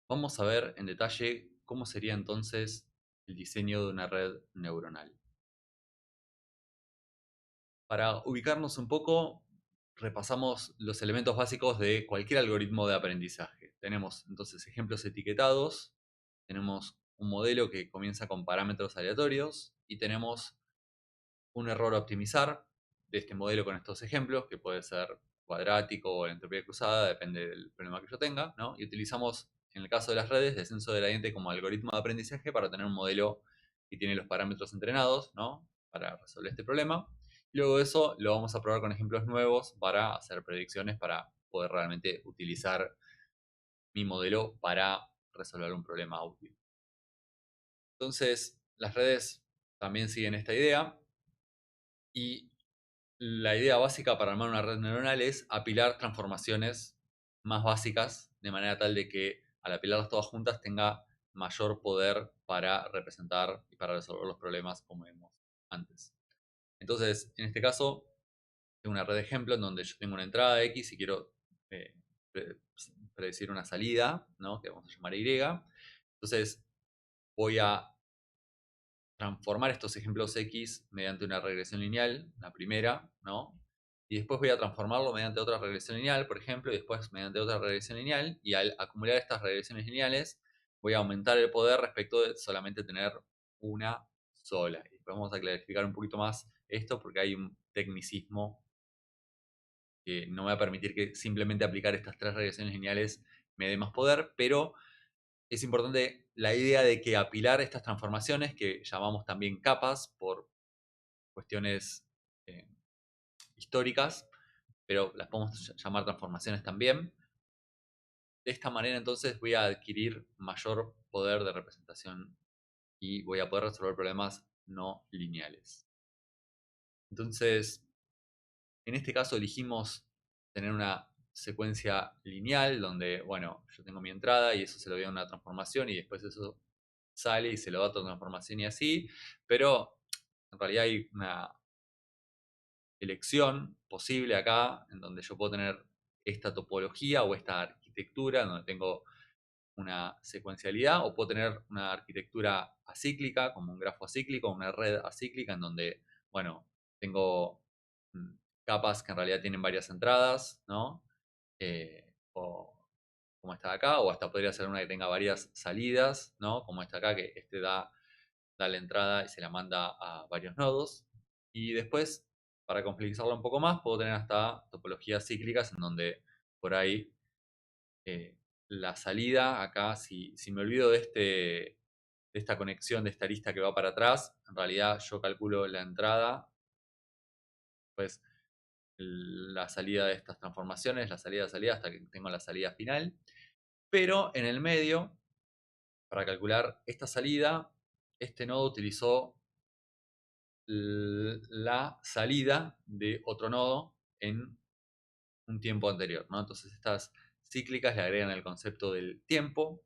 Vamos a ver en detalle cómo sería entonces el diseño de una red neuronal. Para ubicarnos un poco, repasamos los elementos básicos de cualquier algoritmo de aprendizaje. Tenemos entonces ejemplos etiquetados, tenemos un modelo que comienza con parámetros aleatorios y tenemos un error a optimizar de este modelo con estos ejemplos, que puede ser cuadrático o la entropía cruzada, depende del problema que yo tenga, ¿no? Y utilizamos, en el caso de las redes, descenso de gradiente como algoritmo de aprendizaje para tener un modelo que tiene los parámetros entrenados, ¿no? Para resolver este problema. Y luego de eso lo vamos a probar con ejemplos nuevos para hacer predicciones, para poder realmente utilizar mi modelo para resolver un problema útil. Entonces, las redes también siguen esta idea y la idea básica para armar una red neuronal es apilar transformaciones más básicas de manera tal de que al apilarlas todas juntas tenga mayor poder para representar y para resolver los problemas como vimos antes. Entonces, en este caso, tengo una red de ejemplo en donde yo tengo una entrada X y quiero eh, predecir una salida, ¿no? Que vamos a llamar Y. Entonces, voy a transformar estos ejemplos X mediante una regresión lineal, la primera, ¿no? Y después voy a transformarlo mediante otra regresión lineal, por ejemplo, y después mediante otra regresión lineal, y al acumular estas regresiones lineales voy a aumentar el poder respecto de solamente tener una sola. Y después vamos a clarificar un poquito más esto porque hay un tecnicismo que no me va a permitir que simplemente aplicar estas tres regresiones lineales me dé más poder, pero es importante la idea de que apilar estas transformaciones, que llamamos también capas por cuestiones eh, históricas, pero las podemos llamar transformaciones también. De esta manera entonces voy a adquirir mayor poder de representación y voy a poder resolver problemas no lineales. Entonces, en este caso elegimos tener una secuencia lineal donde, bueno, yo tengo mi entrada y eso se lo doy a una transformación y después eso sale y se lo da a otra transformación y así, pero en realidad hay una elección posible acá en donde yo puedo tener esta topología o esta arquitectura donde tengo una secuencialidad o puedo tener una arquitectura acíclica como un grafo acíclico, una red acíclica en donde, bueno, tengo mm, capas que en realidad tienen varias entradas, ¿no? O como está acá, o hasta podría ser una que tenga varias salidas, ¿no? Como está acá, que este da la entrada y se la manda a varios nodos. Y después, para complejizarlo un poco más, puedo tener hasta topologías cíclicas en donde por ahí eh, la salida, acá, si me olvido de esta conexión, de esta lista que va para atrás, en realidad yo calculo la entrada, pues la salida de estas transformaciones, la salida hasta que tengo la salida final. Pero en el medio, para calcular esta salida, este nodo utilizó la salida de otro nodo en un tiempo anterior, ¿no? Entonces estas cíclicas le agregan el concepto del tiempo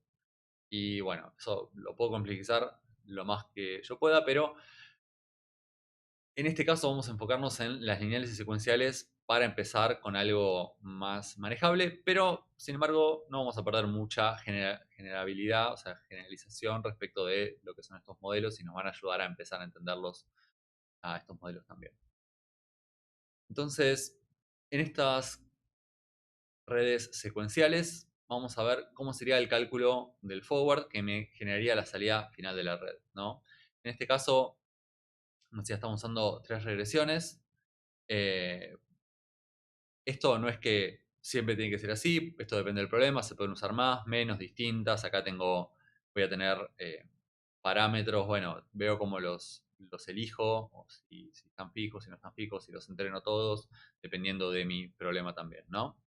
y bueno, eso lo puedo complejizar lo más que yo pueda, pero en este caso vamos a enfocarnos en las lineales y secuenciales para empezar con algo más manejable, pero sin embargo no vamos a perder mucha generabilidad, o sea, generalización respecto de lo que son estos modelos y nos van a ayudar a empezar a entenderlos a estos modelos también. Entonces, en estas redes secuenciales vamos a ver cómo sería el cálculo del forward que me generaría la salida final de la red, ¿no? En este caso, como decía, estamos usando tres regresiones. Eh, Esto no es que siempre tiene que ser así, esto depende del problema, se pueden usar más, menos, distintas. Acá voy a tener parámetros, bueno, veo cómo los elijo, o si están fijos, si no están fijos, si los entreno todos, dependiendo de mi problema también, ¿no?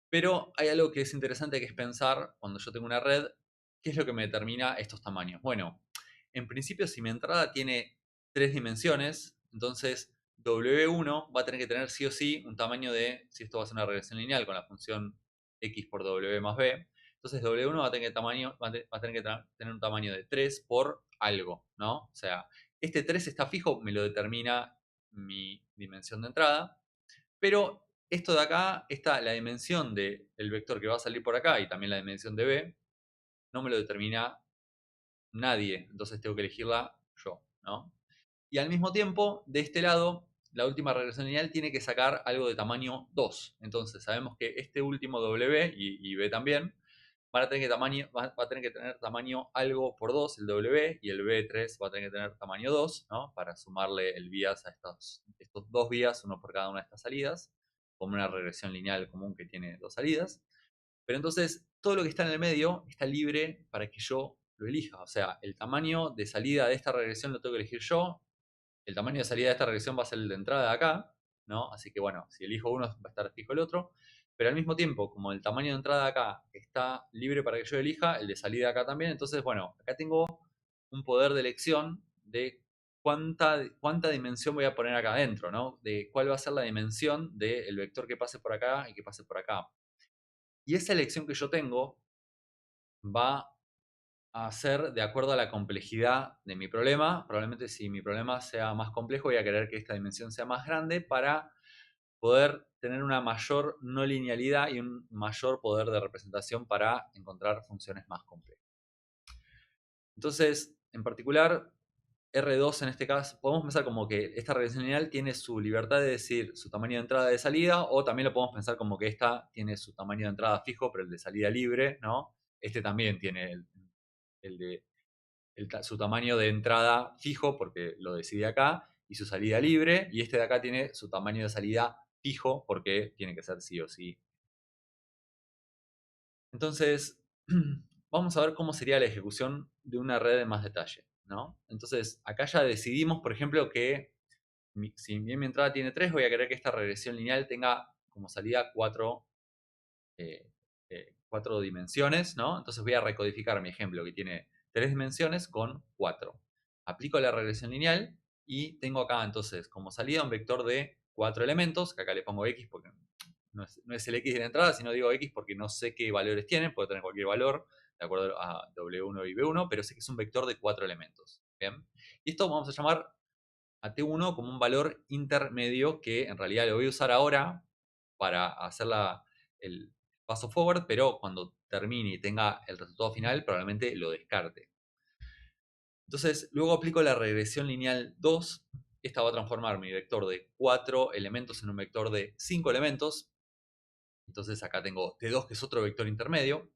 Pero hay algo que es interesante que es pensar cuando yo tengo una red, ¿qué es lo que me determina estos tamaños? Bueno, en principio si mi entrada tiene tres dimensiones, entonces W1 va a tener que tener sí o sí un tamaño de, si esto va a ser una regresión lineal con la función X por W más B, entonces W1 va a tener que tener un tamaño de 3 por algo, ¿no? O sea, este 3 está fijo, me lo determina mi dimensión de entrada, pero esto de acá está la dimensión del vector que va a salir por acá y también la dimensión de B. no me lo determina nadie, entonces tengo que elegirla yo, ¿no? Y al mismo tiempo, de este lado, la última regresión lineal tiene que sacar algo de tamaño 2. Entonces sabemos que este último W y B también van a tener que va a tener que tener tamaño algo por 2, el W, y el B3 va a tener que tener tamaño 2, ¿no? Para sumarle el vías a estos dos vías, uno por cada una de estas salidas, como una regresión lineal común que tiene dos salidas. Pero entonces todo lo que está en el medio está libre para que yo lo elija. O sea, el tamaño de salida de esta regresión lo tengo que elegir yo. El tamaño de salida de esta regresión va a ser el de entrada de acá, ¿no? Así que bueno, si elijo uno va a estar fijo el otro. Pero al mismo tiempo, como el tamaño de entrada de acá está libre para que yo elija, el de salida acá también. Entonces, bueno, acá tengo un poder de elección de cuánta dimensión voy a poner acá adentro, ¿no? De cuál va a ser la dimensión del vector que pase por acá y que pase por acá. Y esa elección que yo tengo va a ser de acuerdo a la complejidad de mi problema. Probablemente si mi problema sea más complejo, voy a querer que esta dimensión sea más grande para poder tener una mayor no linealidad y un mayor poder de representación para encontrar funciones más complejas. Entonces, en particular, R2 en este caso, podemos pensar como que esta regresión lineal tiene su libertad de decir su tamaño de entrada y de salida, o también lo podemos pensar como que esta tiene su tamaño de entrada fijo, pero el de salida libre, ¿no? Este también tiene el de su tamaño de entrada fijo, porque lo decide acá, y su salida libre, y este de acá tiene su tamaño de salida fijo, porque tiene que ser sí o sí. Entonces, vamos a ver cómo sería la ejecución de una red en más detalle, ¿no? Entonces, acá ya decidimos, por ejemplo, que si bien mi entrada tiene 3, voy a querer que esta regresión lineal tenga como salida 4 dimensiones, ¿no? Entonces voy a recodificar mi ejemplo que tiene 3 dimensiones con 4. Aplico la regresión lineal y tengo acá entonces como salida un vector de 4 elementos, que acá le pongo X porque no es el X de la entrada, sino digo X porque no sé qué valores tienen, puede tener cualquier valor de acuerdo a W1 y B1, pero sé que es un vector de 4 elementos. ¿Bien? Y esto vamos a llamar a T1 como un valor intermedio que en realidad lo voy a usar ahora para hacer el paso forward, pero cuando termine y tenga el resultado final probablemente lo descarte. Entonces, luego aplico la regresión lineal 2. Esta va a transformar mi vector de 4 elementos en un vector de 5 elementos. Entonces acá tengo T2, que es otro vector intermedio.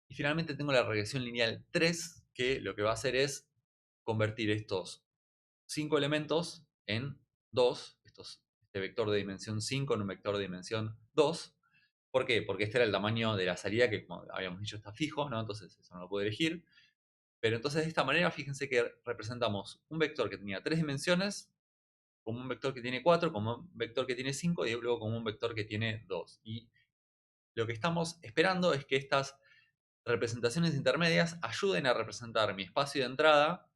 Y finalmente tengo la regresión lineal 3, que lo que va a hacer es convertir estos 5 elementos en 2, este vector de dimensión 5 en un vector de dimensión 2. ¿Por qué? Porque este era el tamaño de la salida que, como habíamos dicho, está fijo, ¿no? Entonces eso no lo puedo elegir. Pero entonces de esta manera, fíjense que representamos un vector que tenía 3 dimensiones, como un vector que tiene 4, como un vector que tiene 5 y luego como un vector que tiene 2. Y lo que estamos esperando es que estas representaciones intermedias ayuden a representar mi espacio de entrada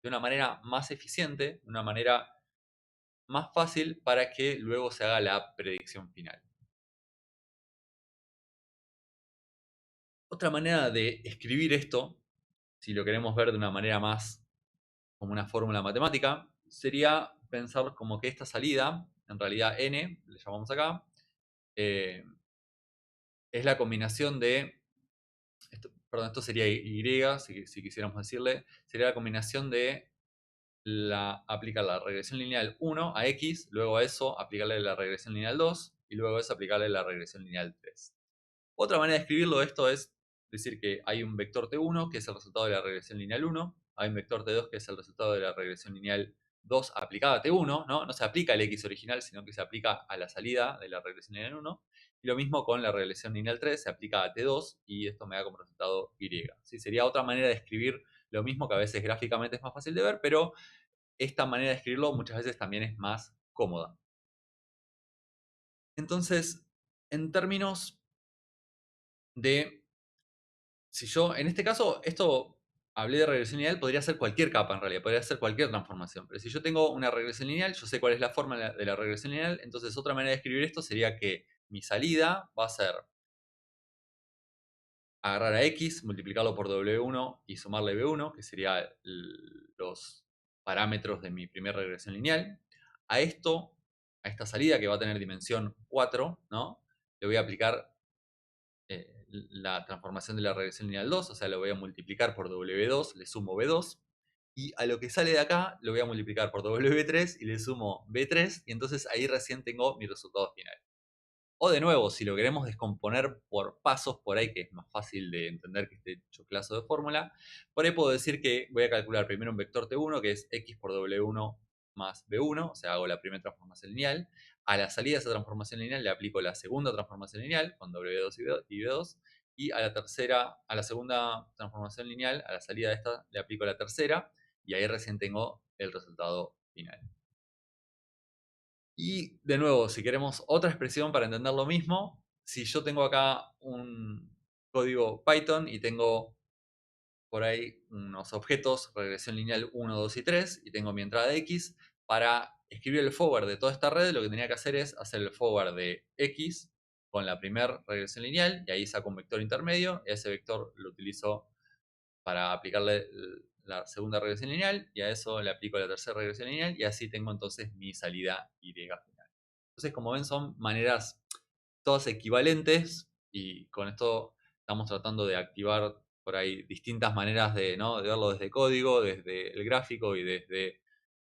de una manera más eficiente, de una manera más fácil para que luego se haga la predicción final. Otra manera de escribir esto, si lo queremos ver de una manera más como una fórmula matemática, sería pensar como que esta salida, en realidad n, le llamamos acá, eh, es la combinación de, esto sería y, si quisiéramos decirle, sería la combinación de aplicar la regresión lineal 1 a x, luego a eso aplicarle la regresión lineal 2 y luego a eso aplicarle la regresión lineal 3. Otra manera de escribirlo esto es decir que hay un vector T1 que es el resultado de la regresión lineal 1, hay un vector T2 que es el resultado de la regresión lineal 2 aplicada a T1, ¿no? No se aplica el X original, sino que se aplica a la salida de la regresión lineal 1. Y lo mismo con la regresión lineal 3, se aplica a T2 y esto me da como resultado Y. ¿Sí? Sería otra manera de escribir lo mismo, que a veces gráficamente es más fácil de ver, pero esta manera de escribirlo muchas veces también es más cómoda. Entonces, en términos de, si yo, en este caso, esto hablé de regresión lineal, podría ser cualquier capa en realidad, podría ser cualquier transformación, pero si yo tengo una regresión lineal, yo sé cuál es la forma de la regresión lineal, entonces otra manera de escribir esto sería que mi salida va a ser agarrar a x, multiplicarlo por W1 y sumarle B1, que sería los parámetros de mi primera regresión lineal. A esto, a esta salida que va a tener dimensión 4, ¿no? Le voy a aplicar la transformación de la regresión lineal 2, o sea, lo voy a multiplicar por W2, le sumo B2, y a lo que sale de acá lo voy a multiplicar por W3 y le sumo B3, y entonces ahí recién tengo mi resultado final. O de nuevo, si lo queremos descomponer por pasos por ahí, que es más fácil de entender que este choclazo de fórmula, por ahí puedo decir que voy a calcular primero un vector T1, que es X por W1 más B1, o sea, hago la primera transformación lineal. A la salida de esa transformación lineal le aplico la segunda transformación lineal con W2 y B2, y a la segunda transformación lineal, a la salida de esta, le aplico la tercera, y ahí recién tengo el resultado final. Y de nuevo, si queremos otra expresión para entender lo mismo, si yo tengo acá un código Python y tengo por ahí unos objetos, regresión lineal 1, 2 y 3, y tengo mi entrada de X, para escribir el forward de toda esta red, lo que tenía que hacer es hacer el forward de X con la primera regresión lineal, y ahí saco un vector intermedio, y ese vector lo utilizo para aplicarle la segunda regresión lineal, y a eso le aplico la tercera regresión lineal, y así tengo entonces mi salida Y final. Entonces, como ven, son maneras todas equivalentes, y con esto estamos tratando de activar por ahí distintas maneras de, ¿no?, de verlo desde código, desde el gráfico y desde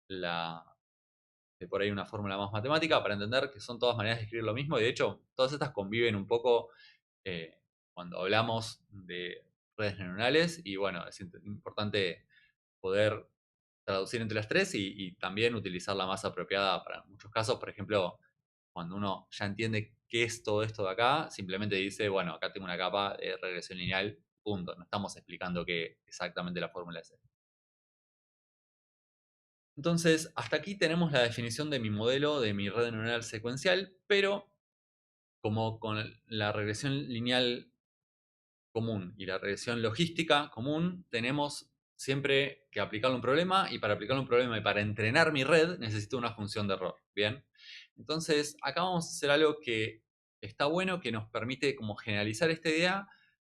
de por ahí una fórmula más matemática, para entender que son todas maneras de escribir lo mismo, y de hecho todas estas conviven un poco eh, cuando hablamos de redes neuronales, y bueno, es importante poder traducir entre las tres y también utilizar la más apropiada para muchos casos. Por ejemplo, cuando uno ya entiende qué es todo esto de acá, simplemente dice, bueno, acá tengo una capa de regresión lineal, punto. No estamos explicando qué exactamente la fórmula es. Entonces, hasta aquí tenemos la definición de mi modelo, de mi red neuronal secuencial, pero como con la regresión lineal común y la regresión logística común, tenemos siempre que aplicarle un problema, y para aplicarle un problema y para entrenar mi red necesito una función de error. Bien, entonces acá vamos a hacer algo que está bueno, que nos permite como generalizar esta idea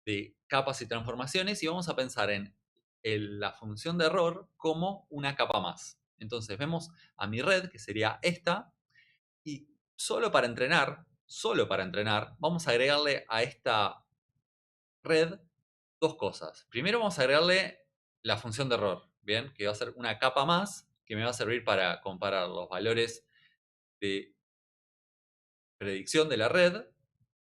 de capas y transformaciones, y vamos a pensar en la función de error como una capa más. Entonces vemos a mi red, que sería esta, y solo para entrenar, vamos a agregarle a esta red dos cosas. Primero vamos a agregarle la función de error, ¿bien? Que va a ser una capa más que me va a servir para comparar los valores de predicción de la red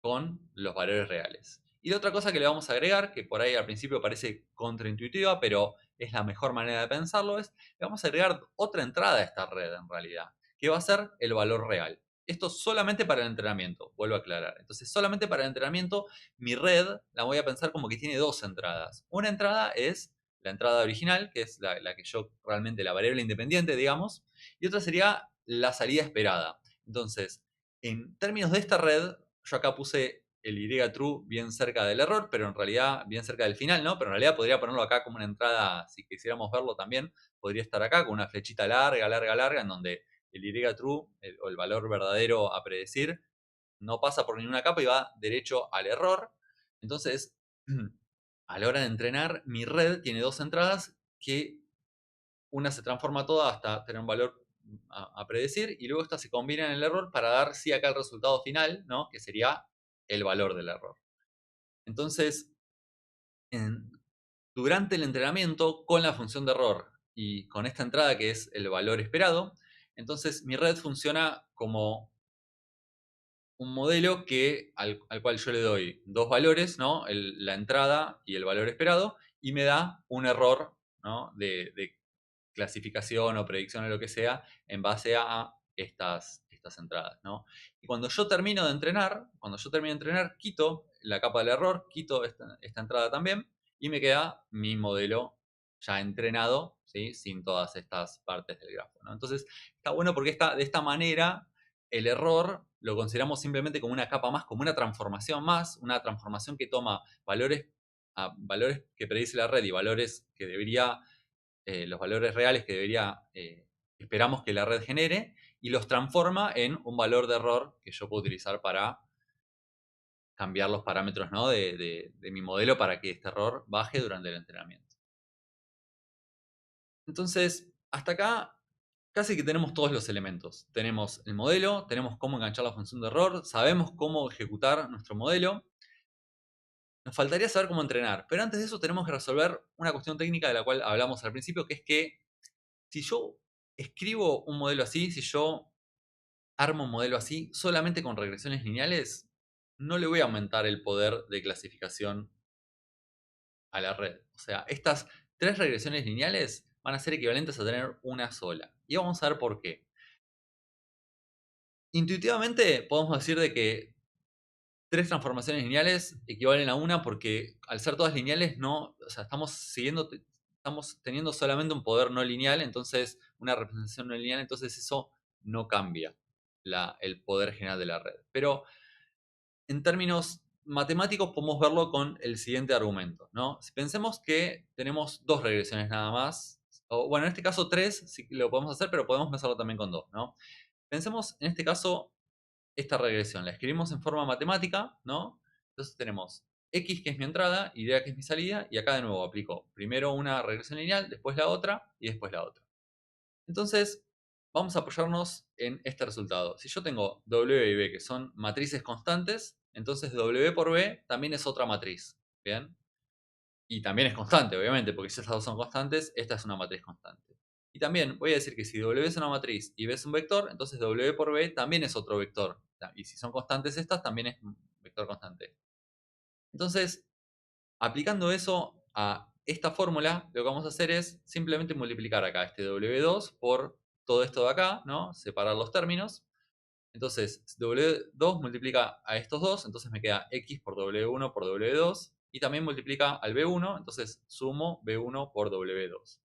con los valores reales. Y la otra cosa que le vamos a agregar, que por ahí al principio parece contraintuitiva, pero es la mejor manera de pensarlo, es le vamos a agregar otra entrada a esta red en realidad, que va a ser el valor real. Esto solamente para el entrenamiento, vuelvo a aclarar. Entonces, solamente para el entrenamiento, mi red la voy a pensar como que tiene dos entradas. Una entrada es la entrada original, que es la que yo realmente, la variable independiente, digamos, y otra sería la salida esperada. Entonces, en términos de esta red, yo acá puse el Y true bien cerca del error, pero en realidad bien cerca del final, ¿no? Pero en realidad podría ponerlo acá como una entrada, si quisiéramos verlo también, podría estar acá con una flechita larga, larga, larga, en donde el Y true, o el valor verdadero a predecir, no pasa por ninguna capa y va derecho al error. Entonces, a la hora de entrenar, mi red tiene dos entradas, que una se transforma toda hasta tener un valor a predecir, y luego esta se combina en el error para dar sí acá el resultado final, ¿no?, que sería el valor del error. Entonces, durante el entrenamiento, con la función de error y con esta entrada que es el valor esperado, entonces mi red funciona como un modelo al cual yo le doy dos valores, ¿no?, la entrada y el valor esperado, y me da un error, ¿no?, de clasificación o predicción o lo que sea en base a estas entradas, ¿no? Y cuando yo termino de entrenar, quito la capa del error, quito esta entrada también, y me queda mi modelo ya entrenado, ¿sí?, sin todas estas partes del grafo, ¿no? Entonces está bueno porque de esta manera el error lo consideramos simplemente como una capa más, como una transformación más, una transformación que toma valores que predice la red y valores que los valores reales que esperamos que la red genere, y los transforma en un valor de error que yo puedo utilizar para cambiar los parámetros, ¿no?, de mi modelo, para que este error baje durante el entrenamiento. Entonces, hasta acá casi que tenemos todos los elementos. Tenemos el modelo, tenemos cómo enganchar la función de error, sabemos cómo ejecutar nuestro modelo. Nos faltaría saber cómo entrenar, pero antes de eso tenemos que resolver una cuestión técnica de la cual hablamos al principio, que es que si yo escribo un modelo así, si yo armo un modelo así, solamente con regresiones lineales, no le voy a aumentar el poder de clasificación a la red. O sea, estas tres regresiones lineales van a ser equivalentes a tener una sola. Y vamos a ver por qué. Intuitivamente podemos decir de que tres transformaciones lineales equivalen a una porque al ser todas lineales no, o sea, estamos teniendo solamente un poder no lineal, entonces una representación no lineal, entonces eso no cambia el poder general de la red. Pero en términos matemáticos podemos verlo con el siguiente argumento, ¿no? Si pensemos que tenemos dos regresiones nada más, o bueno, en este caso tres, sí lo podemos hacer, pero podemos pensarlo también con dos, ¿no? Pensemos en este caso esta regresión, la escribimos en forma matemática, ¿no? Entonces tenemos x que es mi entrada, y que es mi salida, y acá de nuevo aplico primero una regresión lineal, después la otra, y después la otra. Entonces, vamos a apoyarnos en este resultado. Si yo tengo W y B que son matrices constantes, entonces W por B también es otra matriz. ¿Bien? Y también es constante, obviamente, porque si estas dos son constantes, esta es una matriz constante. Y también voy a decir que si W es una matriz y B es un vector, entonces W por B también es otro vector. Y si son constantes estas, también es un vector constante. Entonces, aplicando eso a esta fórmula, lo que vamos a hacer es simplemente multiplicar acá este W2 por todo esto de acá, ¿no? Separar los términos. Entonces, W2 multiplica a estos dos, entonces me queda X por W1 por W2. Y también multiplica al B1, entonces sumo B1 por W2.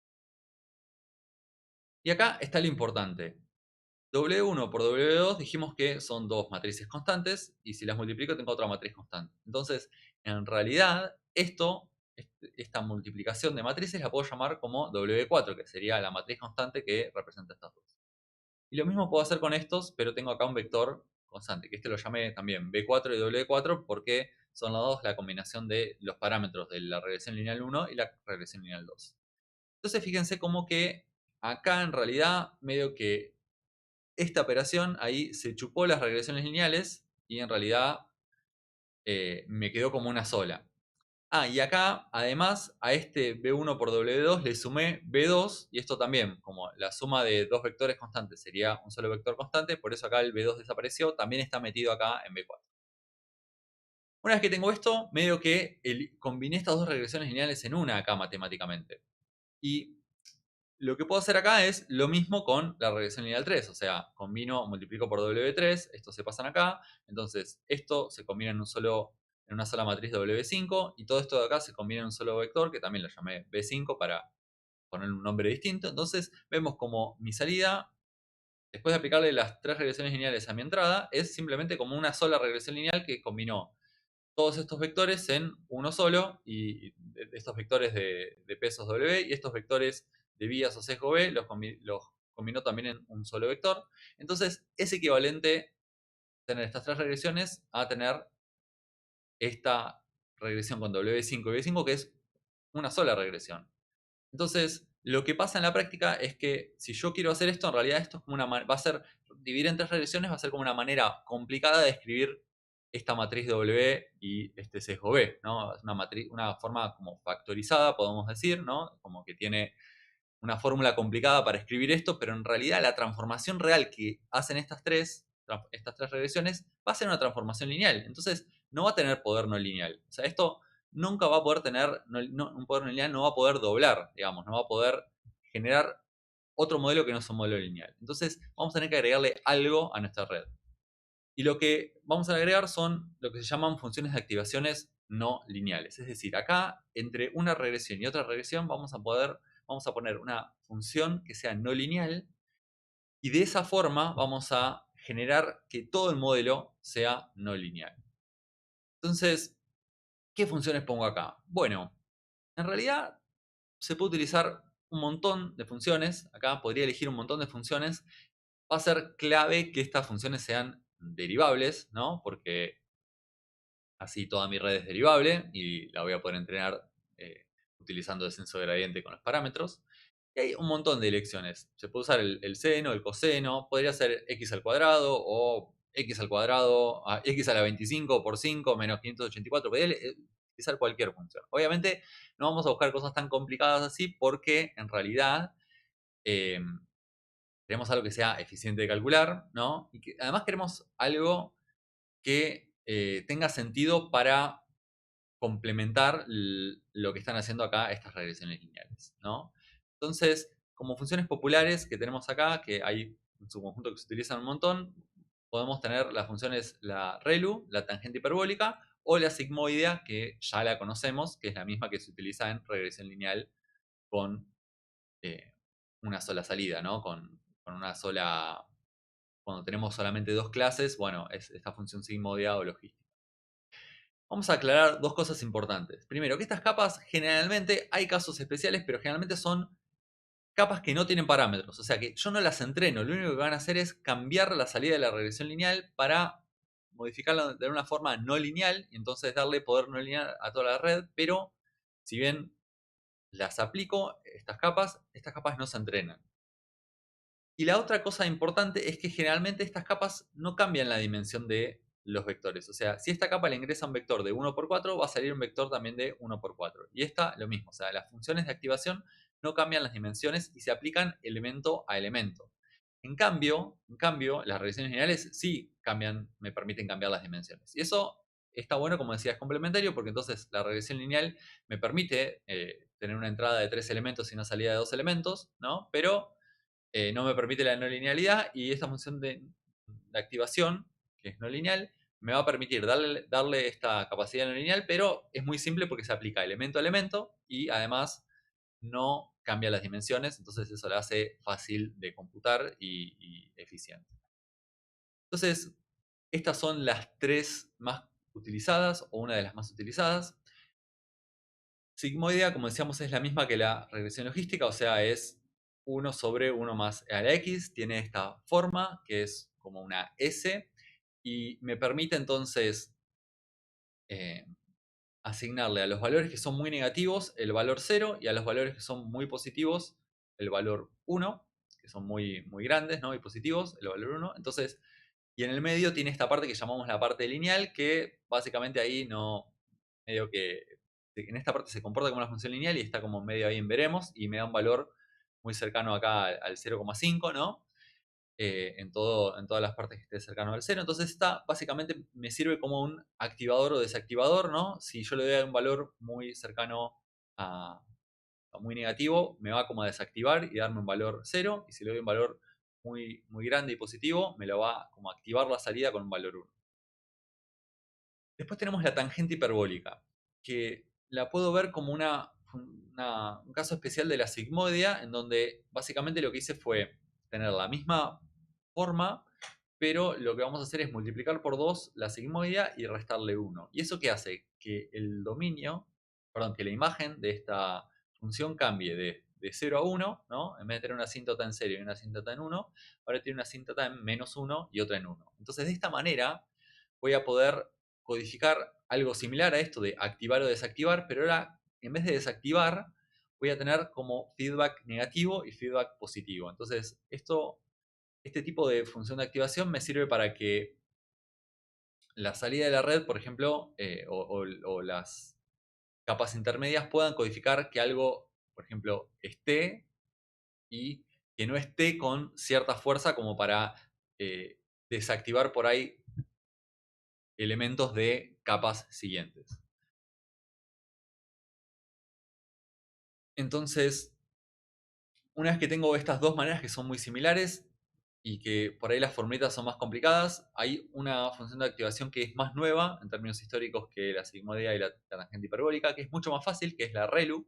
Y acá está lo importante. W1 por W2 dijimos que son dos matrices constantes, y si las multiplico tengo otra matriz constante. Entonces, en realidad, esta multiplicación de matrices la puedo llamar como W4, que sería la matriz constante que representa estas dos. Y lo mismo puedo hacer con estos, pero tengo acá un vector constante, que este lo llamé también B4 y W4 porque son los dos la combinación de los parámetros de la regresión lineal 1 y la regresión lineal 2. Entonces fíjense como que acá en realidad medio que esta operación ahí se chupó las regresiones lineales y en realidad me quedó como una sola. Ah, y acá, además, a este B1 por W2 le sumé B2, y esto también, como la suma de dos vectores constantes sería un solo vector constante, por eso acá el B2 desapareció, también está metido acá en B4. Una vez que tengo esto, medio que combiné estas dos regresiones lineales en una acá matemáticamente. Y lo que puedo hacer acá es lo mismo con la regresión lineal 3, o sea, combino, multiplico por W3, estos se pasan acá, entonces esto se combina en una sola matriz W5, y todo esto de acá se combina en un solo vector, que también lo llamé B5 para poner un nombre distinto. Entonces vemos como mi salida, después de aplicarle las tres regresiones lineales a mi entrada, es simplemente como una sola regresión lineal que combinó todos estos vectores en uno solo, y estos vectores de pesos W y estos vectores de vías o sesgo B los combinó también en un solo vector. Entonces es equivalente tener estas tres regresiones a tener esta regresión con W5 y B5, que es una sola regresión. Entonces, lo que pasa en la práctica es que si yo quiero hacer esto, en realidad esto es como va a ser, dividir en tres regresiones va a ser como una manera complicada de escribir esta matriz W y este sesgo B, ¿no? Es una forma como factorizada, podemos decir, ¿no? Como que tiene una fórmula complicada para escribir esto, pero en realidad la transformación real que hacen estas tres regresiones va a ser una transformación lineal. Entonces, no va a tener poder no lineal. O sea, esto nunca va a poder tener, un poder no lineal no va a poder doblar, digamos, no va a poder generar otro modelo que no sea un modelo lineal. Entonces, vamos a tener que agregarle algo a nuestra red. Y lo que vamos a agregar son lo que se llaman funciones de activaciones no lineales. Es decir, acá, entre una regresión y otra regresión, vamos a poner una función que sea no lineal, y de esa forma vamos a generar que todo el modelo sea no lineal. Entonces, ¿qué funciones pongo acá? Bueno, en realidad se puede utilizar un montón de funciones. Acá podría elegir un montón de funciones. Va a ser clave que estas funciones sean derivables, ¿no? Porque así toda mi red es derivable y la voy a poder entrenar utilizando descenso de gradiente con los parámetros. Y hay un montón de elecciones. Se puede usar el seno, el coseno, podría ser x al cuadrado o x al cuadrado, x a la 25 por 5 menos 584. utilizar cualquier función. Obviamente no vamos a buscar cosas tan complicadas así porque en realidad eh, queremos algo que sea eficiente de calcular, ¿no? Y que además queremos algo que tenga sentido para complementar lo que están haciendo acá estas regresiones lineales, ¿no? Entonces, como funciones populares que tenemos acá, que hay en su conjunto que se utilizan un montón, podemos tener las funciones la ReLU, la tangente hiperbólica, o la sigmoidea, que ya la conocemos, que es la misma que se utiliza en regresión lineal con eh, una sola salida, ¿no? Con una sola... Cuando tenemos solamente dos clases, bueno, es esta función sigmoidea o logística. Vamos a aclarar dos cosas importantes. Primero, que estas capas generalmente, hay casos especiales, pero generalmente son capas que no tienen parámetros. O sea que yo no las entreno, lo único que van a hacer es cambiar la salida de la regresión lineal para modificarla de una forma no lineal y entonces darle poder no lineal a toda la red, pero si bien las aplico, estas capas no se entrenan. Y la otra cosa importante es que generalmente estas capas no cambian la dimensión de los vectores. O sea, si esta capa le ingresa un vector de 1 por 4, va a salir un vector también de 1 por 4. Y esta lo mismo. O sea, las funciones de activación no cambian las dimensiones y se aplican elemento a elemento. En cambio, las regresiones lineales sí cambian, me permiten cambiar las dimensiones. Y eso está bueno, como decía, es complementario porque entonces la regresión lineal me permite tener una entrada de 3 elementos y una salida de 2 elementos, ¿no? Pero no me permite la no linealidad y esta función de activación, que es no lineal, me va a permitir darle esta capacidad no lineal, pero es muy simple porque se aplica elemento a elemento y además no cambia las dimensiones, entonces eso lo hace fácil de computar y eficiente. Entonces, estas son las tres más utilizadas o una de las más utilizadas. Sigmoidea, como decíamos, es la misma que la regresión logística, o sea, es 1 sobre 1 más a la x, tiene esta forma que es como una S y me permite entonces eh, asignarle a los valores que son muy negativos el valor 0 y a los valores que son muy positivos el valor 1, que son muy, muy grandes, ¿no? Y positivos, el valor 1. Entonces, y en el medio tiene esta parte que llamamos la parte lineal, que básicamente ahí no, medio que en esta parte se comporta como una función lineal y está como medio ahí en veremos y me da un valor muy cercano acá al 0,5, ¿no? En todas las partes que esté cercano al 0. Entonces esta básicamente me sirve como un activador o desactivador, ¿no? Si yo le doy un valor muy cercano a, muy negativo, me va como a desactivar y darme un valor 0. Y si le doy un valor muy, muy grande y positivo, me lo va como a activar la salida con un valor 1. Después tenemos la tangente hiperbólica, que la puedo ver como un caso especial de la sigmoidea, en donde básicamente lo que hice fue tener la misma forma, pero lo que vamos a hacer es multiplicar por 2 la sigmoidea y restarle 1. ¿Y eso qué hace? Que el dominio, perdón, que la imagen de esta función cambie de 0 a 1, ¿no? En vez de tener una asíntota en 0 y una asíntota en 1, ahora tiene una asíntota en menos 1 y otra en 1. Entonces, de esta manera voy a poder codificar algo similar a esto de activar o desactivar, pero ahora en vez de desactivar voy a tener como feedback negativo y feedback positivo. Entonces, este tipo de función de activación me sirve para que la salida de la red, por ejemplo, o las capas intermedias puedan codificar que algo, por ejemplo, esté y que no esté con cierta fuerza como para desactivar por ahí elementos de capas siguientes. Entonces, una vez que tengo estas dos maneras que son muy similares y que por ahí las formulitas son más complicadas, hay una función de activación que es más nueva en términos históricos que la sigmoidea y la tangente hiperbólica, que es mucho más fácil, que es la ReLU.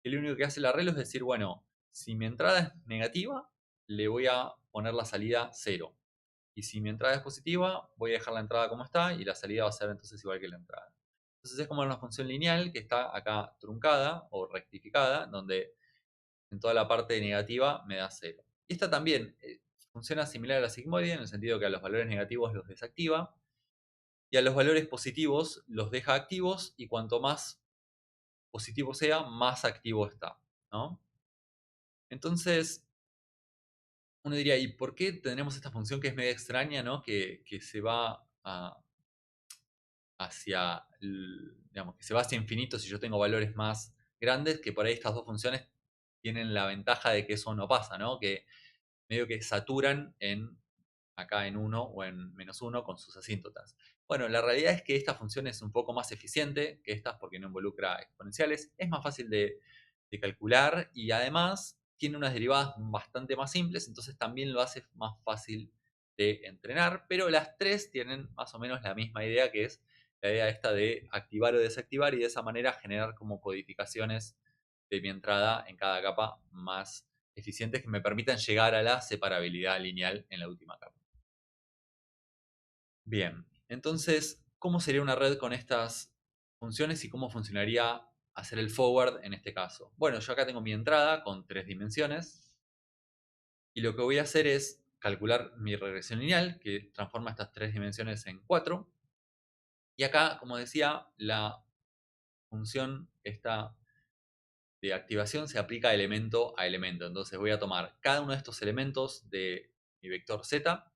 Que lo único que hace la ReLU es decir, bueno, si mi entrada es negativa, le voy a poner la salida 0. Y si mi entrada es positiva, voy a dejar la entrada como está y la salida va a ser entonces igual que la entrada. Entonces es como una función lineal que está acá truncada o rectificada, donde en toda la parte negativa me da 0. Y esta también funciona similar a la sigmoidea en el sentido que a los valores negativos los desactiva y a los valores positivos los deja activos y cuanto más positivo sea, más activo está, ¿no? Entonces, uno diría, ¿y por qué tenemos esta función que es medio extraña, ¿no? Que se va hacia, digamos, que se va hacia infinito si yo tengo valores más grandes, que por ahí estas dos funciones tienen la ventaja de que eso no pasa, ¿no? Que medio que saturan acá en 1 o en -1 con sus asíntotas. Bueno, la realidad es que esta función es un poco más eficiente que estas porque no involucra exponenciales, es más fácil de calcular y además tiene unas derivadas bastante más simples, entonces también lo hace más fácil de entrenar, pero las tres tienen más o menos la misma idea, que es la idea esta de activar o desactivar y de esa manera generar como codificaciones de mi entrada en cada capa más eficientes que me permitan llegar a la separabilidad lineal en la última capa. Bien, entonces, ¿cómo sería una red con estas funciones y cómo funcionaría hacer el forward en este caso? Bueno, yo acá tengo mi entrada con 3 dimensiones y lo que voy a hacer es calcular mi regresión lineal, que transforma estas 3 dimensiones en 4. Y acá, como decía, la función esta de activación se aplica elemento a elemento. Entonces voy a tomar cada uno de estos elementos de mi vector z,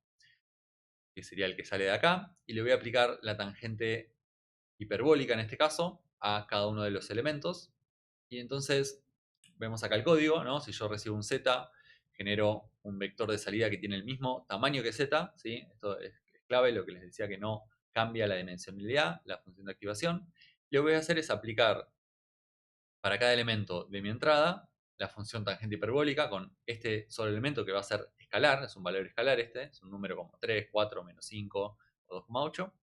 que sería el que sale de acá, y le voy a aplicar la tangente hiperbólica en este caso a cada uno de los elementos. Y entonces vemos acá el código, ¿no? Si yo recibo un z, genero un vector de salida que tiene el mismo tamaño que z, ¿sí? Esto es clave, lo que les decía, que no cambia la dimensionalidad, la función de activación. Lo que voy a hacer es aplicar para cada elemento de mi entrada la función tangente hiperbólica con este solo elemento que va a ser escalar, es un valor escalar este, es un número como 3, 4, menos 5 o 2,8.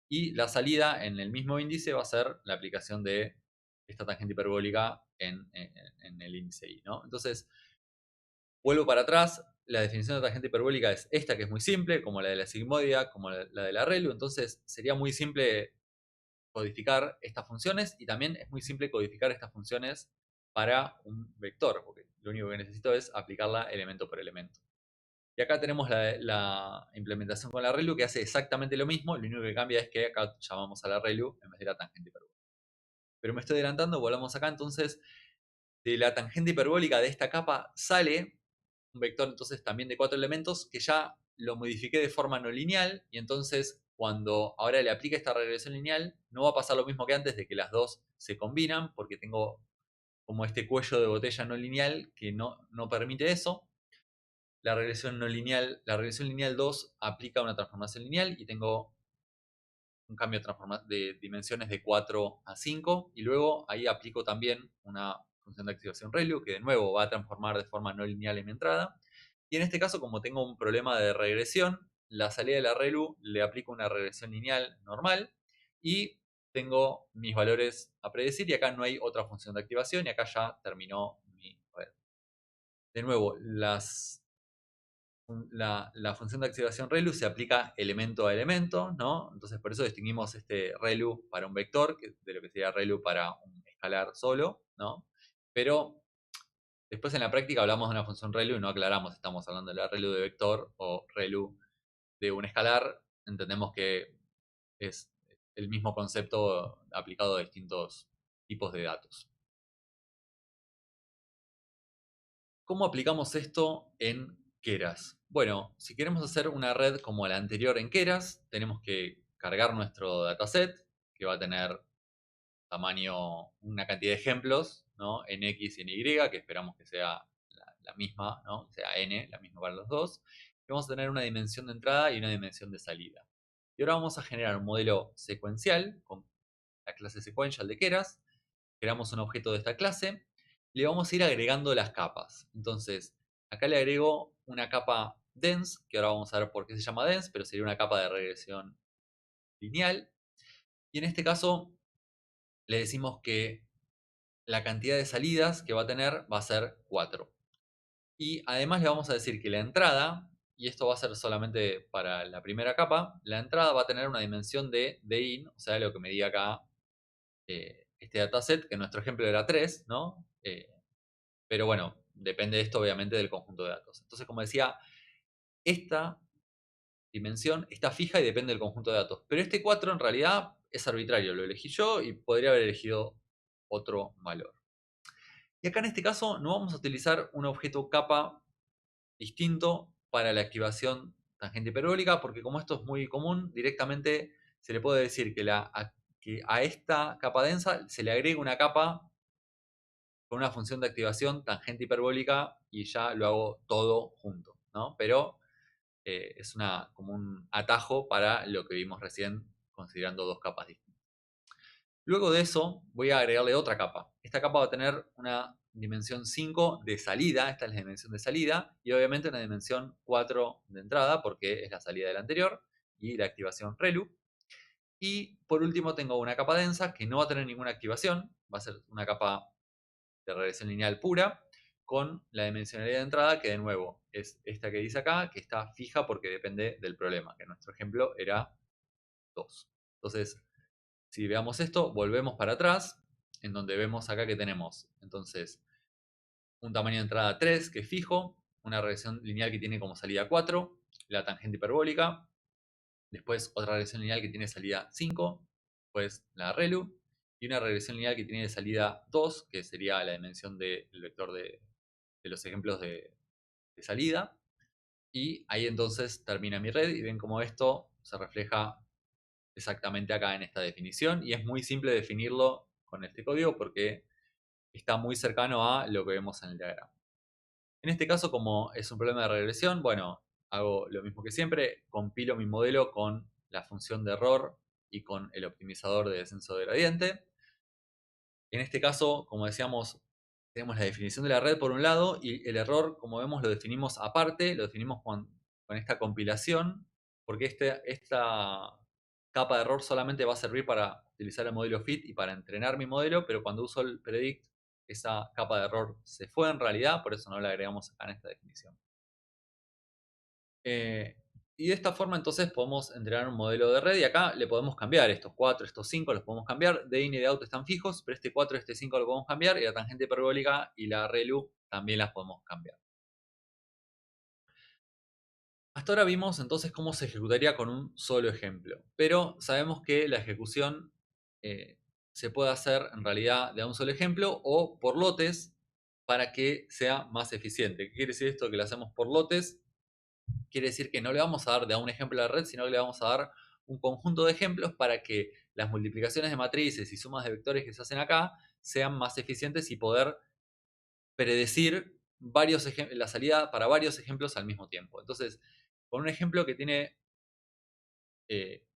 Y la salida en el mismo índice va a ser la aplicación de esta tangente hiperbólica en el índice y, ¿no? Entonces, vuelvo para atrás, la definición de tangente hiperbólica es esta, que es muy simple, como la de la sigmoidea, como la de la ReLU. Entonces, sería muy simple codificar estas funciones y también es muy simple codificar estas funciones para un vector, porque lo único que necesito es aplicarla elemento por elemento. Y acá tenemos la implementación con la ReLU, que hace exactamente lo mismo, lo único que cambia es que acá llamamos a la ReLU en vez de la tangente hiperbólica. Pero me estoy adelantando, volvamos acá. Entonces, de la tangente hiperbólica de esta capa sale un vector entonces también de 4 elementos que ya lo modifiqué de forma no lineal, y entonces cuando ahora le aplique esta regresión lineal no va a pasar lo mismo que antes de que las dos se combinan, porque tengo como este cuello de botella no lineal que no permite eso. La regresión no lineal, la regresión lineal 2 aplica una transformación lineal y tengo un cambio de dimensiones de 4 a 5, y luego ahí aplico también una función de activación ReLU que de nuevo va a transformar de forma no lineal en mi entrada. Y en este caso, como tengo un problema de regresión, la salida de la ReLU le aplico una regresión lineal normal y tengo mis valores a predecir, y acá no hay otra función de activación y acá ya terminó mi... A ver, de nuevo, la función de activación ReLU se aplica elemento a elemento, ¿no? Entonces por eso distinguimos este ReLU para un vector de lo que sería ReLU para un escalar solo, ¿no? Pero después en la práctica hablamos de una función ReLU y no aclaramos si estamos hablando de la ReLU de vector o ReLU de un escalar. Entendemos que es el mismo concepto aplicado a distintos tipos de datos. ¿Cómo aplicamos esto en Keras? Bueno, si queremos hacer una red como la anterior en Keras, tenemos que cargar nuestro dataset, que va a tener tamaño, una cantidad de ejemplos, ¿no? En X y en Y, que esperamos que sea la misma, ¿no? Sea N, la misma para los dos. Y vamos a tener una dimensión de entrada y una dimensión de salida. Y ahora vamos a generar un modelo secuencial con la clase sequential de Keras. Creamos un objeto de esta clase, le vamos a ir agregando las capas. Entonces, acá le agrego una capa dense, que ahora vamos a ver por qué se llama dense, pero sería una capa de regresión lineal. Y en este caso, le decimos que la cantidad de salidas que va a tener va a ser 4. Y además le vamos a decir que la entrada, y esto va a ser solamente para la primera capa, la entrada va a tener una dimensión de in, o sea, lo que me diga acá este dataset, que en nuestro ejemplo era 3, ¿no? Pero bueno, depende de esto obviamente del conjunto de datos. Entonces, como decía, esta dimensión está fija y depende del conjunto de datos. Pero este 4 en realidad es arbitrario, lo elegí yo y podría haber elegido otro valor. Y acá en este caso no vamos a utilizar un objeto capa distinto para la activación tangente hiperbólica, porque como esto es muy común, directamente se le puede decir que a esta capa densa se le agrega una capa con una función de activación tangente hiperbólica y ya lo hago todo junto, ¿no? Pero es como un atajo para lo que vimos recién considerando dos capas distintas. Luego de eso voy a agregarle otra capa. Esta capa va a tener una dimensión 5 de salida, esta es la dimensión de salida, y obviamente una dimensión 4 de entrada, porque es la salida del anterior, y la activación ReLU. Y por último tengo una capa densa que no va a tener ninguna activación, va a ser una capa de regresión lineal pura, con la dimensionalidad de entrada, que de nuevo es esta que dice acá, que está fija porque depende del problema, que nuestro ejemplo era 2. Entonces, si veamos esto, volvemos para atrás, en donde vemos acá que tenemos, entonces, un tamaño de entrada 3, que es fijo, una regresión lineal que tiene como salida 4, la tangente hiperbólica, después otra regresión lineal que tiene salida 5, después la ReLU, y una regresión lineal que tiene salida 2, que sería la dimensión del vector de los ejemplos de salida. Y ahí entonces termina mi red y ven cómo esto se refleja exactamente acá en esta definición. Y es muy simple definirlo con este código porque está muy cercano a lo que vemos en el diagrama. En este caso, como es un problema de regresión, bueno, hago lo mismo que siempre, compilo mi modelo con la función de error y con el optimizador de descenso de gradiente. En este caso, como decíamos, tenemos la definición de la red por un lado y el error, como vemos, lo definimos aparte, lo definimos con esta compilación, porque esta capa de error solamente va a servir para utilizar el modelo fit y para entrenar mi modelo, pero cuando uso el predict, esa capa de error se fue en realidad, por eso no la agregamos acá en esta definición. Eh, y de esta forma entonces podemos entrenar un modelo de red y acá le podemos cambiar estos 4, estos 5 los podemos cambiar, de in y de out están fijos, pero este 4 y este 5 lo podemos cambiar y la tangente hiperbólica y la ReLU también las podemos cambiar. Hasta ahora vimos entonces cómo se ejecutaría con un solo ejemplo, pero sabemos que la ejecución se puede hacer en realidad de un solo ejemplo o por lotes para que sea más eficiente. ¿Qué quiere decir esto? Que lo hacemos por lotes. Quiere decir que no le vamos a dar de a un ejemplo a la red, sino que le vamos a dar un conjunto de ejemplos para que las multiplicaciones de matrices y sumas de vectores que se hacen acá sean más eficientes y poder predecir la salida para varios ejemplos al mismo tiempo. Entonces, con un ejemplo que tiene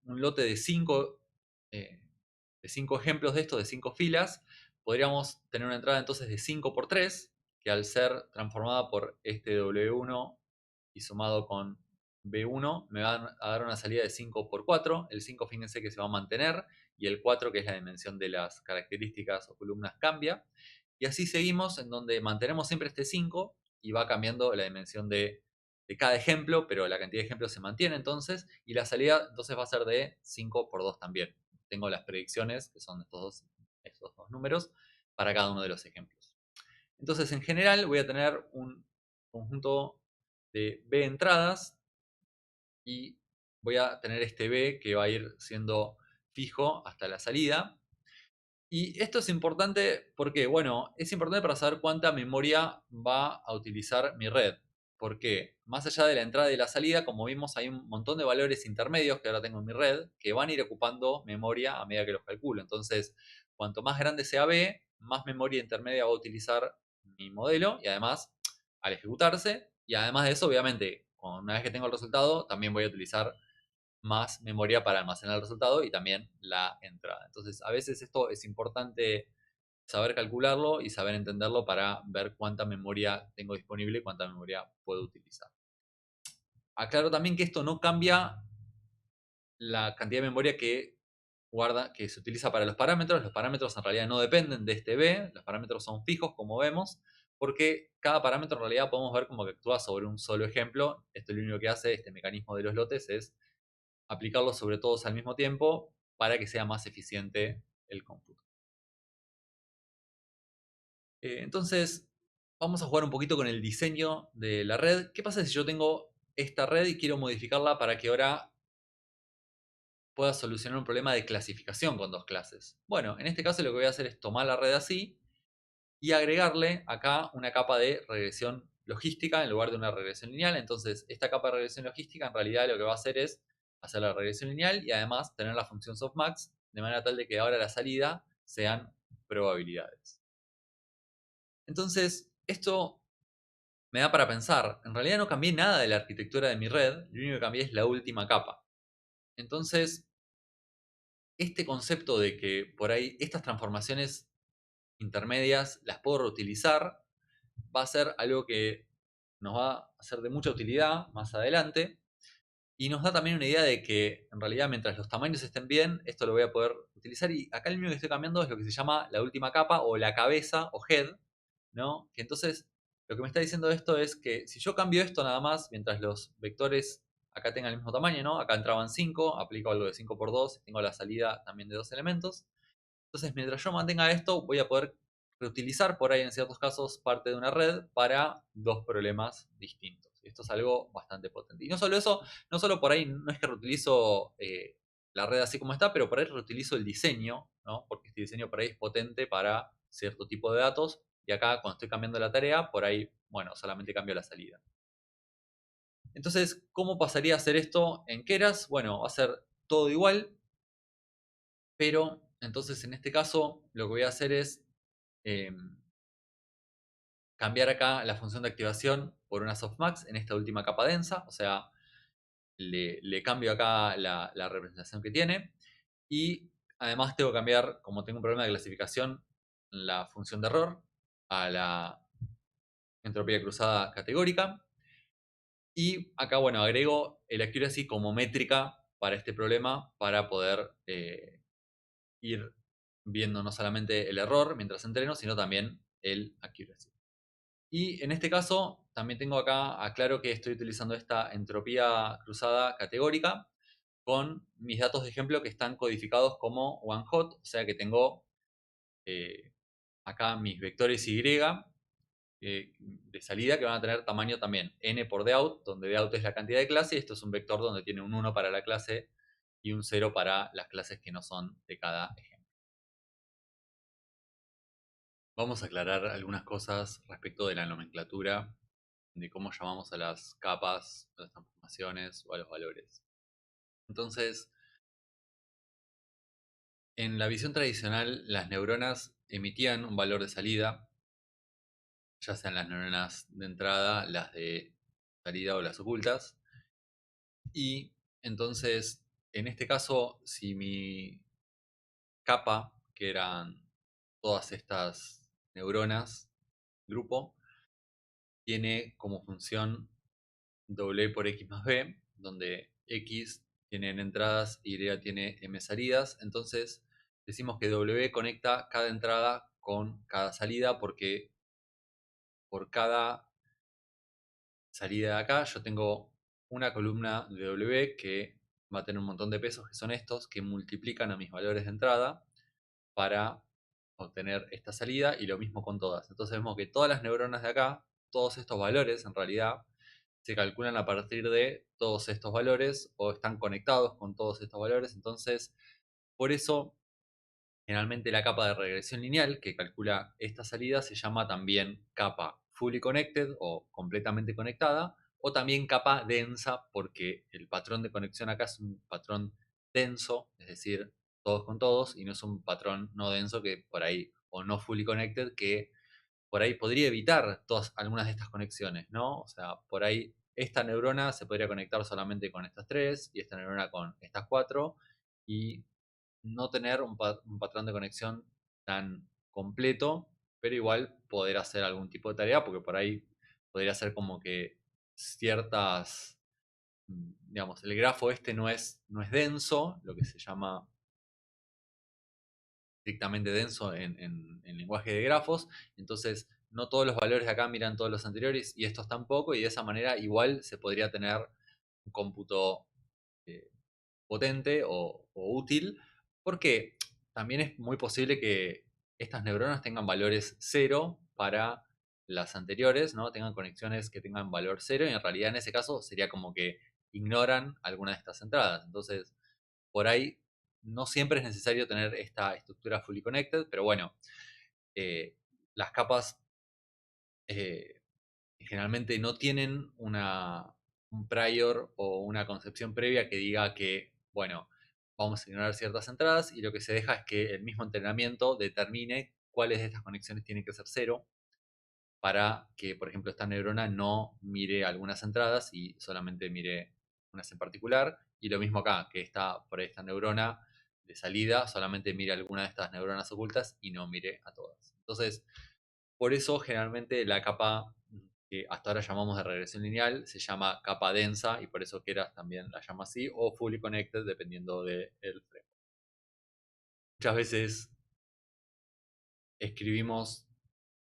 un lote eh, de 5 ejemplos de estos, de 5 filas, podríamos tener una entrada entonces de 5 por 3, que al ser transformada por este W1 y sumado con B1 me van a dar una salida de 5 por 4. El 5 fíjense que se va a mantener y el 4, que es la dimensión de las características o columnas, cambia. Y así seguimos en donde mantenemos siempre este 5 y va cambiando la dimensión de cada ejemplo, pero la cantidad de ejemplos se mantiene entonces y la salida entonces va a ser de 5 por 2 también. Tengo las predicciones, que son estos dos números, para cada uno de los ejemplos. Entonces, en general, voy a tener un conjunto de B entradas y voy a tener este B que va a ir siendo fijo hasta la salida. Y esto es importante porque, bueno, es importante para saber cuánta memoria va a utilizar mi red. Porque más allá de la entrada y la salida, como vimos, hay un montón de valores intermedios que ahora tengo en mi red que van a ir ocupando memoria a medida que los calculo. Entonces, cuanto más grande sea B, más memoria intermedia va a utilizar mi modelo y además, al ejecutarse, y además de eso, obviamente, una vez que tengo el resultado, también voy a utilizar más memoria para almacenar el resultado y también la entrada. Entonces, a veces esto es importante saber calcularlo y saber entenderlo para ver cuánta memoria tengo disponible y cuánta memoria puedo utilizar. Aclaro también que esto no cambia la cantidad de memoria que se utiliza para los parámetros. Los parámetros en realidad no dependen de este B, los parámetros son fijos como vemos, porque cada parámetro en realidad podemos ver como que actúa sobre un solo ejemplo. Esto lo único que hace este mecanismo de los lotes es aplicarlos sobre todos al mismo tiempo para que sea más eficiente el cómputo. Entonces, vamos a jugar un poquito con el diseño de la red. ¿Qué pasa si yo tengo esta red y quiero modificarla para que ahora pueda solucionar un problema de clasificación con dos clases? Bueno, en este caso lo que voy a hacer es tomar la red así y agregarle acá una capa de regresión logística en lugar de una regresión lineal. Entonces, esta capa de regresión logística en realidad lo que va a hacer es hacer la regresión lineal y además tener la función softmax de manera tal de que ahora la salida sean probabilidades. Entonces, esto me da para pensar, en realidad no cambié nada de la arquitectura de mi red, lo único que cambié es la última capa. Entonces, este concepto de que por ahí estas transformaciones intermedias las puedo reutilizar va a ser algo que nos va a ser de mucha utilidad más adelante y nos da también una idea de que en realidad mientras los tamaños estén bien, esto lo voy a poder utilizar y acá el único que estoy cambiando es lo que se llama la última capa o la cabeza o head, ¿no? Que entonces lo que me está diciendo esto es que si yo cambio esto nada más, mientras los vectores acá tengan el mismo tamaño, ¿no? Acá entraban 5, aplico algo de 5 por 2, tengo la salida también de 2 elementos. Entonces, mientras yo mantenga esto, voy a poder reutilizar por ahí en ciertos casos parte de una red para dos problemas distintos. Esto es algo bastante potente. Y no solo eso, no solo por ahí, no es que reutilizo la red así como está, pero por ahí reutilizo el diseño, ¿no? Porque este diseño por ahí es potente para cierto tipo de datos. Y acá, cuando estoy cambiando la tarea, por ahí, bueno, solamente cambio la salida. Entonces, ¿cómo pasaría a hacer esto en Keras? Bueno, va a ser todo igual, pero entonces en este caso lo que voy a hacer es eh, cambiar acá la función de activación por una softmax en esta última capa densa, o sea, le cambio acá la representación que tiene y además tengo que cambiar, como tengo un problema de clasificación, la función de error a la entropía cruzada categórica y acá, bueno, agrego el accuracy como métrica para este problema para poder ir viendo no solamente el error mientras entreno, sino también el accuracy. Y en este caso, también tengo acá, aclaro que estoy utilizando esta entropía cruzada categórica con mis datos de ejemplo que están codificados como one hot, o sea que tengo acá mis vectores Y de salida que van a tener tamaño también n por dout, donde dout es la cantidad de clase y esto es un vector donde tiene un 1 para la clase y un 0 para las clases que no son de cada ejemplo. Vamos a aclarar algunas cosas respecto de la nomenclatura, de cómo llamamos a las capas, a las transformaciones o a los valores. Entonces, en la visión tradicional, las neuronas emitían un valor de salida, ya sean las neuronas de entrada, las de salida o las ocultas. Y entonces, en este caso, si mi capa, que eran todas estas neuronas, grupo, tiene como función W por X más B, donde X tiene n entradas y Y tiene m salidas. Entonces decimos que W conecta cada entrada con cada salida porque por cada salida de acá yo tengo una columna de W que va a tener un montón de pesos que son estos, que multiplican a mis valores de entrada para obtener esta salida y lo mismo con todas. Entonces vemos que todas las neuronas de acá, todos estos valores en realidad se calculan a partir de todos estos valores o están conectados con todos estos valores. Entonces, por eso, generalmente la capa de regresión lineal que calcula esta salida se llama también capa fully connected o completamente conectada o también capa densa porque el patrón de conexión acá es un patrón denso, es decir, todos con todos y no es un patrón no denso que por ahí o no fully connected que por ahí podría evitar todas algunas de estas conexiones, ¿no? O sea, por ahí esta neurona se podría conectar solamente con estas tres y esta neurona con estas cuatro y no tener un patrón de conexión tan completo, pero igual poder hacer algún tipo de tarea, porque por ahí podría ser como que ciertas, digamos, el grafo este no es denso, lo que se llama estrictamente denso en lenguaje de grafos, entonces no todos los valores de acá miran todos los anteriores y estos tampoco, y de esa manera igual se podría tener un cómputo eh, potente o útil, porque también es muy posible que estas neuronas tengan valores cero para las anteriores, ¿no? Tengan conexiones que tengan valor cero y en realidad en ese caso sería como que ignoran alguna de estas entradas. Entonces, por ahí no siempre es necesario tener esta estructura fully connected, pero bueno, eh, las capas generalmente no tienen un prior o una concepción previa que diga que, bueno, vamos a ignorar ciertas entradas y lo que se deja es que el mismo entrenamiento determine cuáles de estas conexiones tienen que ser cero para que, por ejemplo, esta neurona no mire algunas entradas y solamente mire unas en particular. Y lo mismo acá, que por ahí esta neurona de salida solamente mire alguna de estas neuronas ocultas y no mire a todas. Entonces, por eso generalmente la capa que hasta ahora llamamos de regresión lineal se llama capa densa y por eso Keras también la llama así, o fully connected dependiendo del framework. Muchas veces escribimos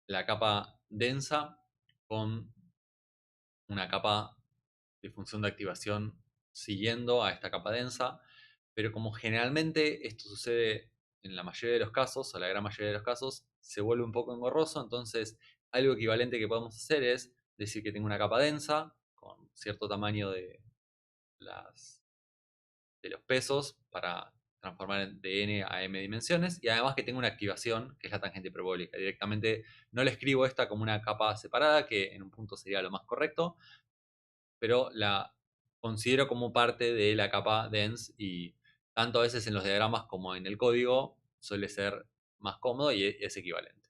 la capa densa con una capa de función de activación siguiendo a esta capa densa, pero como generalmente esto sucede en la mayoría de los casos, o la gran mayoría de los casos, se vuelve un poco engorroso, entonces algo equivalente que podemos hacer es decir que tengo una capa densa con cierto tamaño las, de los pesos para transformar de n a m dimensiones y además que tengo una activación que es la tangente hiperbólica. Directamente no le escribo esta como una capa separada, que en un punto sería lo más correcto, pero la considero como parte de la capa dense y tanto a veces en los diagramas como en el código suele ser más cómodo y es equivalente.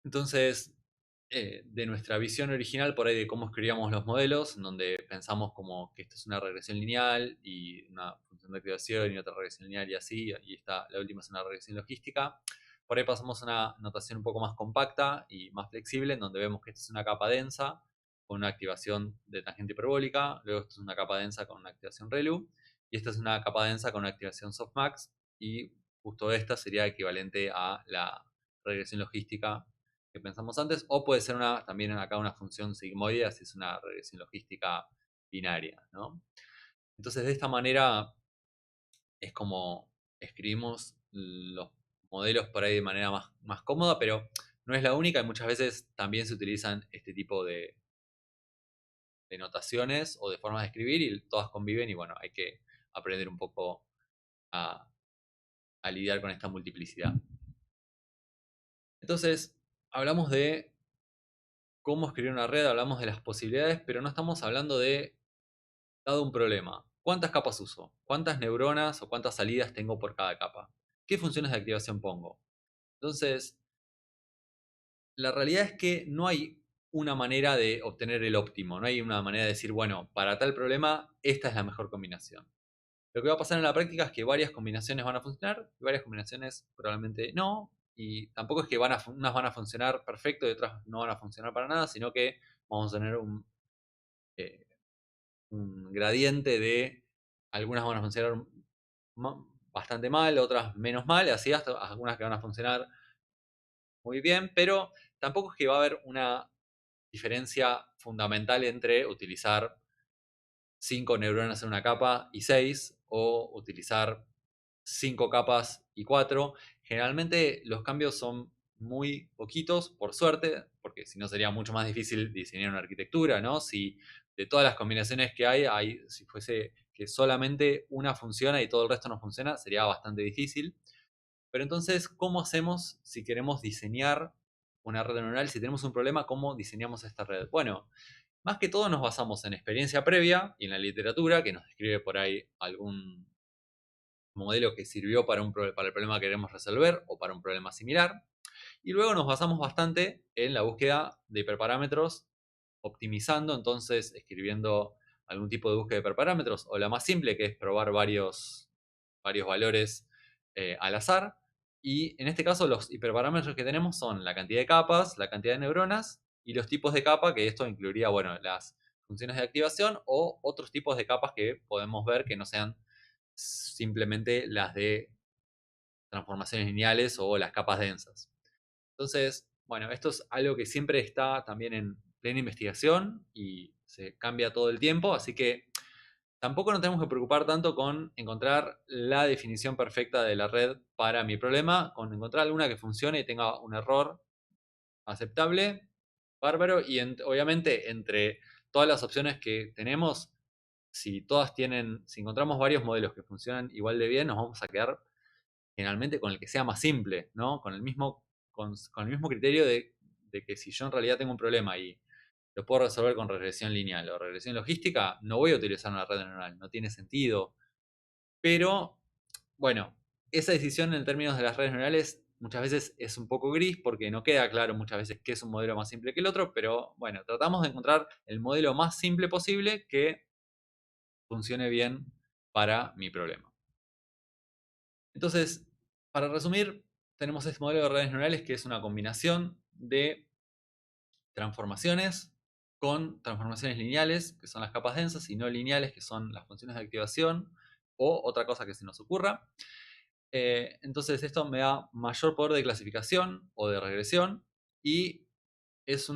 Entonces, de nuestra visión original por ahí de cómo escribíamos los modelos, donde pensamos como que esto es una regresión lineal y una función de activación y otra regresión lineal y así, y la última es una regresión logística, por ahí pasamos a una notación un poco más compacta y más flexible, en donde vemos que esta es una capa densa con una activación de tangente hiperbólica, luego esta es una capa densa con una activación ReLU, y esta es una capa densa con una activación softmax, y justo esta sería equivalente a la regresión logística que pensamos antes, o puede ser también acá una función sigmoide, si es una regresión logística binaria, ¿no? Entonces, de esta manera es como escribimos los modelos por ahí de manera más cómoda, pero no es la única y muchas veces también se utilizan este tipo de notaciones o de formas de escribir y todas conviven y bueno, hay que aprender un poco a, a lidiar con esta multiplicidad. Entonces, hablamos de cómo escribir una red, hablamos de las posibilidades, pero no estamos hablando de, dado un problema, ¿cuántas capas uso? ¿Cuántas neuronas o cuántas salidas tengo por cada capa? ¿Qué funciones de activación pongo? Entonces, la realidad es que no hay una manera de obtener el óptimo, no hay una manera de decir, bueno, para tal problema, esta es la mejor combinación. Lo que va a pasar en la práctica es que varias combinaciones van a funcionar y varias combinaciones probablemente no. Y tampoco es que unas van a funcionar perfecto y otras no van a funcionar para nada, sino que vamos a tener eh, un gradiente de algunas van a funcionar bastante mal, otras menos mal, así hasta algunas que van a funcionar muy bien, pero tampoco es que va a haber una diferencia fundamental entre utilizar 5 neuronas en una capa y 6 o utilizar 5 capas y 4. Generalmente los cambios son muy poquitos, por suerte, porque si no sería mucho más difícil diseñar una arquitectura, ¿no? Si de todas las combinaciones que si fuese que solamente una funciona y todo el resto no funciona, sería bastante difícil. Pero entonces, ¿cómo hacemos si queremos diseñar una red neuronal? Si tenemos un problema, ¿cómo diseñamos esta red? Bueno, más que todo nos basamos en experiencia previa y en la literatura, que nos describe por ahí algún modelo que sirvió para el problema que queremos resolver o para un problema similar. Y luego nos basamos bastante en la búsqueda de hiperparámetros, optimizando, entonces escribiendo algún tipo de búsqueda de hiperparámetros, o la más simple, que es probar varios valores al azar. Y en este caso los hiperparámetros que tenemos son la cantidad de capas, la cantidad de neuronas y los tipos de capa, que esto incluiría, bueno, las funciones de activación o otros tipos de capas que podemos ver que no sean simplemente las de transformaciones lineales o las capas densas. Entonces, bueno, esto es algo que siempre está también en plena investigación y se cambia todo el tiempo, así que tampoco nos tenemos que preocupar tanto con encontrar la definición perfecta de la red para mi problema, con encontrar alguna que funcione y tenga un error aceptable, bárbaro, y obviamente entre todas las opciones que tenemos, si encontramos varios modelos que funcionan igual de bien, nos vamos a quedar generalmente con el que sea más simple, ¿no? Con el mismo criterio de que si yo en realidad tengo un problema y lo puedo resolver con regresión lineal o regresión logística, no voy a utilizar una red neuronal, no tiene sentido. Pero, bueno, esa decisión en términos de las redes neuronales muchas veces es un poco gris porque no queda claro muchas veces qué es un modelo más simple que el otro, pero bueno, tratamos de encontrar el modelo más simple posible que funcione bien para mi problema. Entonces, para resumir, tenemos este modelo de redes neuronales que es una combinación de transformaciones con transformaciones lineales, que son las capas densas, y no lineales, que son las funciones de activación, o otra cosa que se nos ocurra. Entonces esto me da mayor poder de clasificación o de regresión, y es,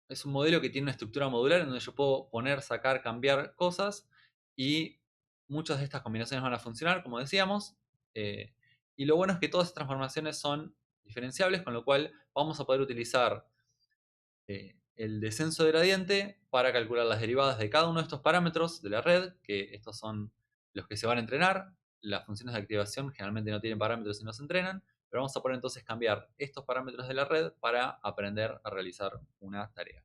es un modelo que tiene una estructura modular en donde yo puedo poner, sacar, cambiar cosas, y muchas de estas combinaciones van a funcionar, como decíamos. eh, y lo bueno es que todas estas transformaciones son diferenciables, con lo cual vamos a poder utilizar el descenso de gradiente para calcular las derivadas de cada uno de estos parámetros de la red, que estos son los que se van a entrenar. Las funciones de activación generalmente no tienen parámetros y no se entrenan, pero vamos a poder entonces cambiar estos parámetros de la red para aprender a realizar una tarea.